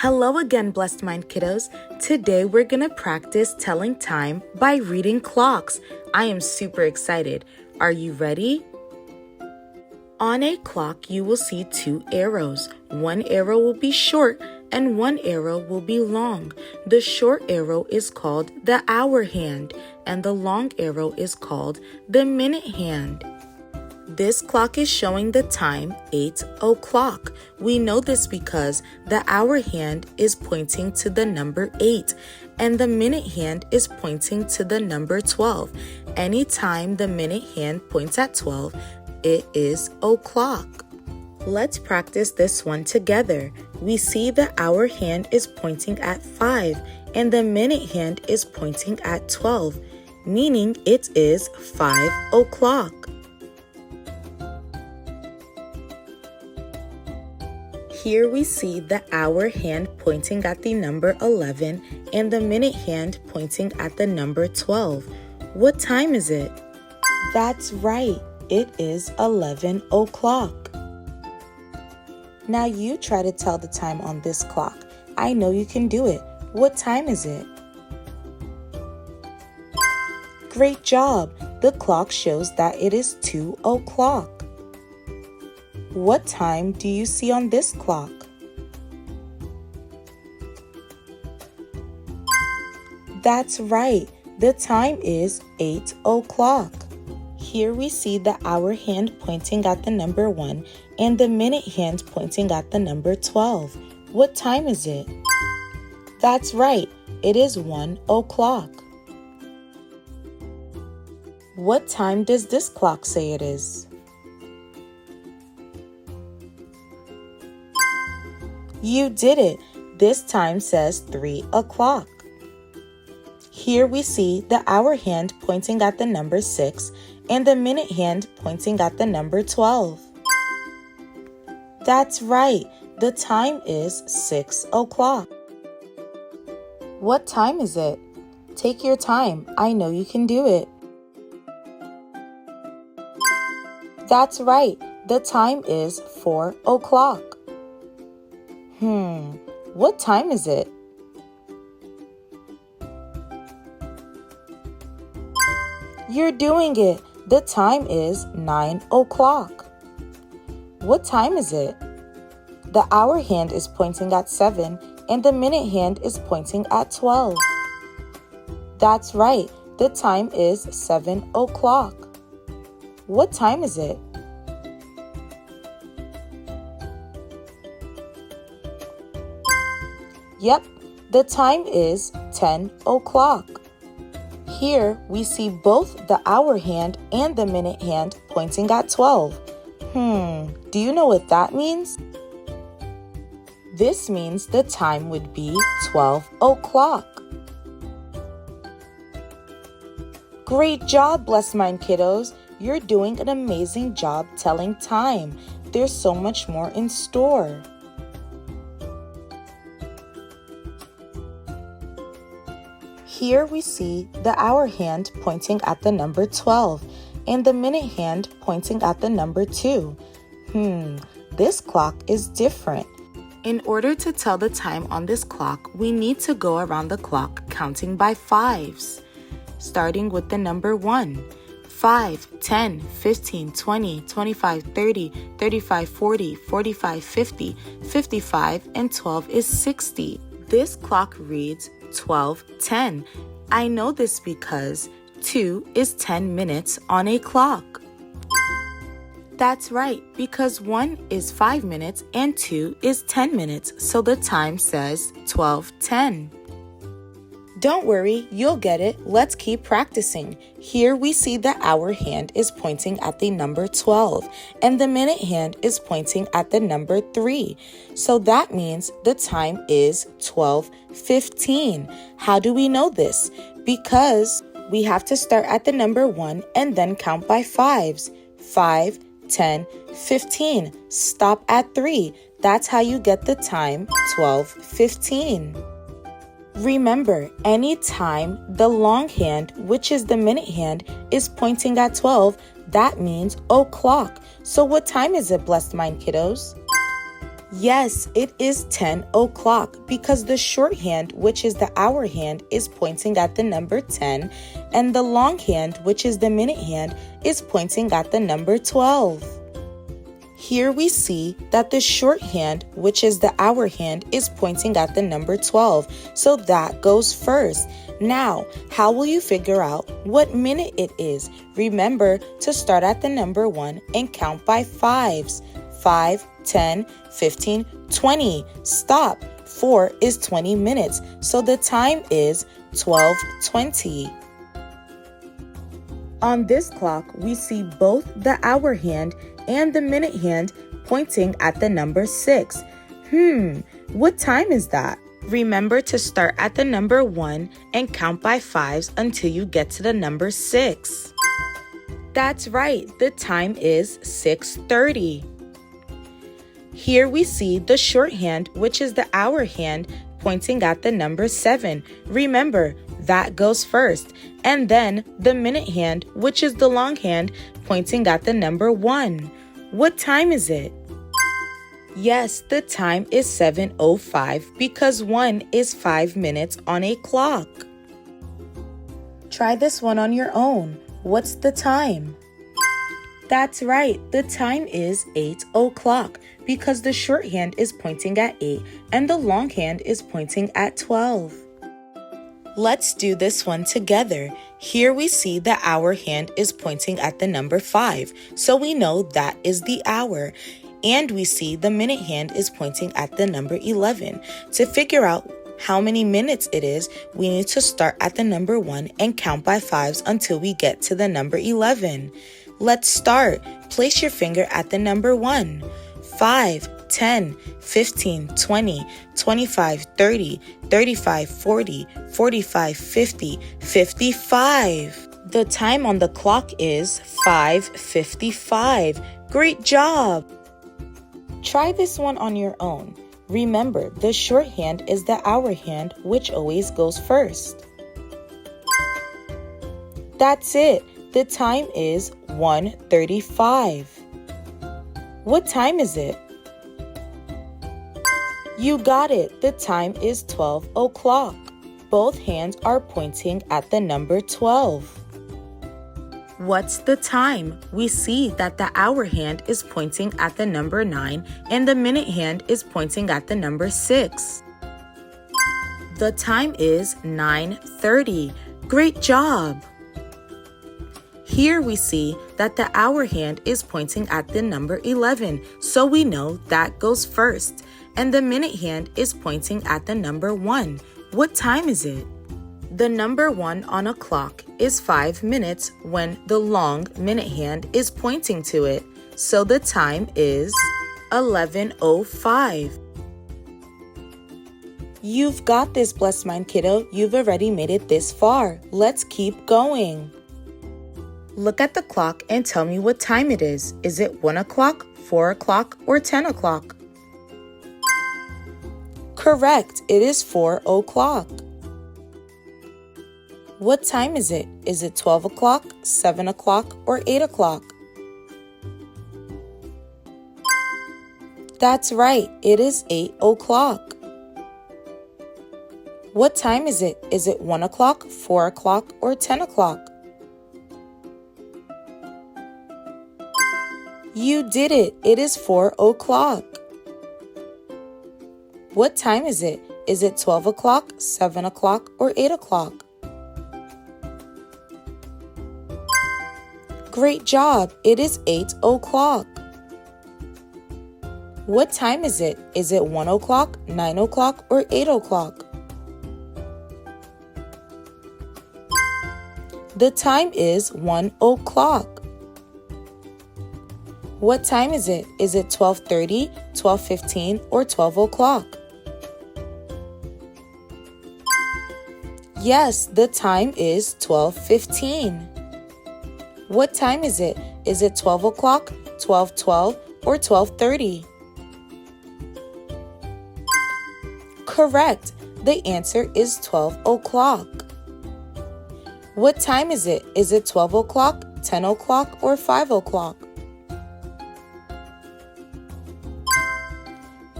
Hello again, Blessed Mind kiddos. Today we're gonna practice telling time by reading clocks. I am super excited. Are you ready? On a clock, you will see two arrows. One arrow will be short and one arrow will be long. The short arrow is called the hour hand and the long arrow is called the minute hand. This clock is showing the time 8 o'clock. We know this because the hour hand is pointing to the number 8 and the minute hand is pointing to the number 12. Anytime the minute hand points at 12, it is o'clock. Let's practice this one together. We see the hour hand is pointing at 5 and the minute hand is pointing at 12, meaning it is 5 o'clock. Here we see the hour hand pointing at the number 11 and the minute hand pointing at the number 12. What time is it? That's right, it is 11 o'clock. Now you try to tell the time on this clock. I know you can do it. What time is it? Great job! The clock shows that it is 2 o'clock. What time do you see on this clock? That's right, the time is 8 o'clock. Here we see the hour hand pointing at the number 1 and the minute hand pointing at the number 12. What time is it? That's right, it is 1 o'clock. What time does this clock say it is? You did it! This time says 3 o'clock. Here we see the hour hand pointing at the number 6 and the minute hand pointing at the number 12. That's right, the time is 6 o'clock. What time is it? Take your time, I know you can do it. That's right, the time is 4 o'clock. What time is it? You're doing it! The time is 9 o'clock. What time is it? The hour hand is pointing at 7 and the minute hand is pointing at 12. That's right, the time is 7 o'clock. What time is it? Yep, the time is 10 o'clock. Here we see both the hour hand and the minute hand pointing at 12. Do you know what that means? This means the time would be 12 o'clock. Great job, Blessed Mind kiddos! You're doing an amazing job telling time. There's so much more in store. Here we see the hour hand pointing at the number 12 and the minute hand pointing at the number 2. This clock is different. In order to tell the time on this clock, we need to go around the clock counting by fives, starting with the number 1. 5, 10, 15, 20, 25, 30, 35, 40, 45, 50, 55, and 12 is 60. This clock reads 12:10. I know this because 2 is 10 minutes on a clock. That's right, because 1 is 5 minutes and 2 is 10 minutes, so the time says 12:10. Don't worry, you'll get it. Let's keep practicing. Here we see the hour hand is pointing at the number 12 and the minute hand is pointing at the number 3. So that means the time is 12:15. How do we know this? Because we have to start at the number 1 and then count by fives. 5, 10, 15. Stop at 3. That's how you get the time 12:15. Remember, anytime the long hand, which is the minute hand, is pointing at 12, that means o'clock. So what time is it, Blessed Mind kiddos? Yes, it is 10 o'clock because the shorthand, which is the hour hand, is pointing at the number 10, and the longhand, which is the minute hand, is pointing at the number 12. Here we see that the shorthand, which is the hour hand, is pointing at the number 12, so that goes first. Now, how will you figure out what minute it is? Remember to start at the number 1 and count by fives. 5, 10, 15, 20. Stop. 4 is 20 minutes, so the time is 12:20. On this clock, we see both the hour hand and the minute hand pointing at the number 6. What time is that? Remember to start at the number 1 and count by fives until you get to the number 6. That's right, the time is 6:30. Here we see the shorthand, which is the hour hand, pointing at the number 7. Remember, that goes first. And then the minute hand, which is the long hand, pointing at the number 1. What time is it? Yes, the time is 7:05 because 1 is 5 minutes on a clock. Try this one on your own. What's the time? That's right, the time is 8 o'clock because the shorthand is pointing at 8 and the longhand is pointing at 12. Let's do this one together. Here we see the hour hand is pointing at the number 5, so we know that is the hour. And we see the minute hand is pointing at the number 11. To figure out how many minutes it is, we need to start at the number 1 and count by fives until we get to the number 11. Let's start. Place your finger at the number 1. 5, 10, 15, 20, 25, 30, 35, 40, 45, 50, 55. The time on the clock is 5:55. Great job! Try this one on your own. Remember, the shorthand is the hour hand, which always goes first. That's it. The time is 1:35. What time is it? You got it. The time is 12 o'clock. Both hands are pointing at the number 12. What's the time? We see that the hour hand is pointing at the number 9 and the minute hand is pointing at the number 6. The time is 9:30. Great job! Here we see that the hour hand is pointing at the number 11, so we know that goes first. And the minute hand is pointing at the number 1. What time is it? The number 1 on a clock is 5 minutes when the long minute hand is pointing to it. So the time is 11:05. You've got this, blessed mind kiddo. You've already made it this far. Let's keep going. Look at the clock and tell me what time it is. Is it 1 o'clock, 4 o'clock, or 10 o'clock? Correct, it is 4 o'clock. What time is it? Is it 12 o'clock, 7 o'clock, or 8 o'clock? That's right, it is 8 o'clock. What time is it? Is it 1 o'clock, 4 o'clock, or 10 o'clock? You did it. It is 4 o'clock. What time is it? Is it 12 o'clock, 7 o'clock, or 8 o'clock? Great job. It is 8 o'clock. What time is it? Is it 1 o'clock, 9 o'clock, or 8 o'clock? The time is 1 o'clock. What time is it? Is it 12:30, 12:15, or 12 o'clock? Yes, the time is 12:15. What time is it? Is it 12 o'clock, 12:12, or 12:30? Correct. The answer is 12 o'clock. What time is it? Is it 12 o'clock, 10 o'clock, or 5 o'clock?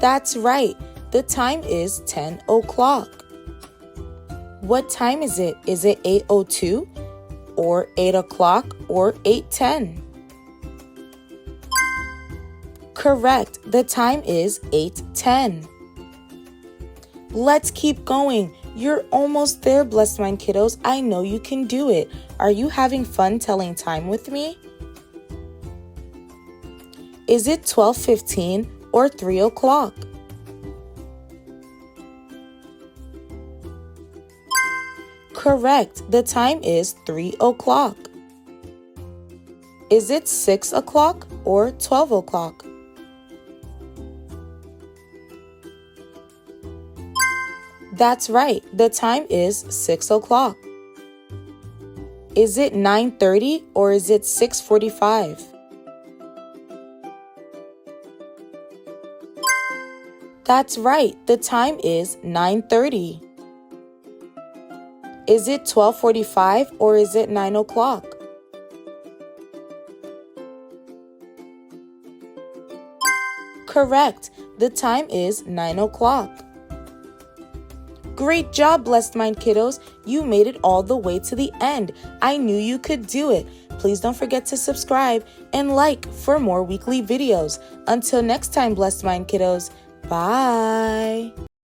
That's right. The time is 10 o'clock. What time is it? Is it 8:02 or 8 o'clock or 8:10? Correct. The time is 8:10. Let's keep going. You're almost there, Blessed Mind kiddos. I know you can do it. Are you having fun telling time with me? Is it 12:15 or 3 o'clock? Correct. The time is 3 o'clock. Is it 6 o'clock or 12 o'clock? That's right. The time is 6 o'clock. Is it 9:30 or is it 6:45? That's right. The time is 9:30. Is it 12:45 or is it 9 o'clock? Correct. The time is 9 o'clock. Great job, Blessed Mind kiddos. You made it all the way to the end. I knew you could do it. Please don't forget to subscribe and like for more weekly videos. Until next time, Blessed Mind kiddos. Bye.